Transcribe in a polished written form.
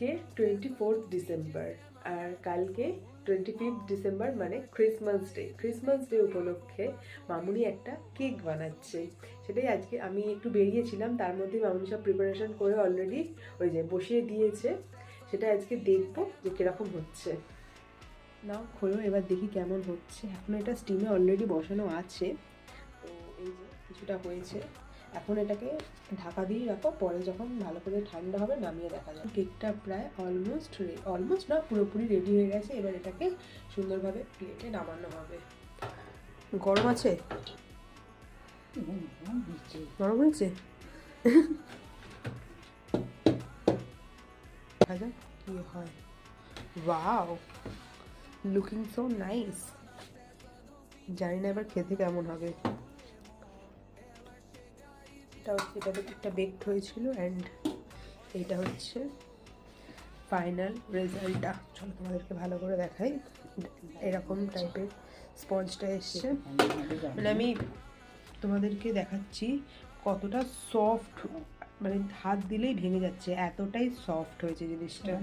আজকে 24 ডিসেম্বর আর কালকে 25 ডিসেম্বর মানে ক্রিসমাস ডে উপলক্ষে মামুনি একটা কেক বানাচ্ছে। সেটাই আজকে আমি একটু বেরিয়েছিলাম, তার মধ্যে মামুনি সব প্রিপারেশন করে অলরেডি ওই যে বসিয়ে দিয়েছে। সেটা আজকে দেখবো যে কিরকম হচ্ছে। না খোলো, এবার দেখি কেমন হচ্ছে। এখন এটা স্টিমে অলরেডি বসানো আছে, তো এই যে কিছুটা হয়েছে। এখন এটাকে ঢাকা দিয়ে রাখো, পরে যখন ভালো করে ঠান্ডা হবে নামিয়ে দেখা যাবে। কেকটা প্রায় অলমোস্ট না পুরোপুরি রেডি হয়ে গেছে। এবার এটাকে সুন্দরভাবে প্লেটে নামানো হবে। গরম আছে, গরম হয়েছে। দেখা যাক কি হয়। Wow, looking so nice. জানি না এবার খেতে কেমন হবে। এটা একটা বেকড হয়েছিল অ্যান্ড এইটা হচ্ছে ফাইনাল রেজাল্টটা। চলো তোমাদেরকে ভালো করে দেখাই। এরকম টাইপের স্পঞ্জটা এসছে, মানে আমি তোমাদেরকে দেখাচ্ছি কতটা সফট, মানে হাত দিলেই ভেঙে যাচ্ছে, এতটাই সফট হয়েছে জিনিসটা।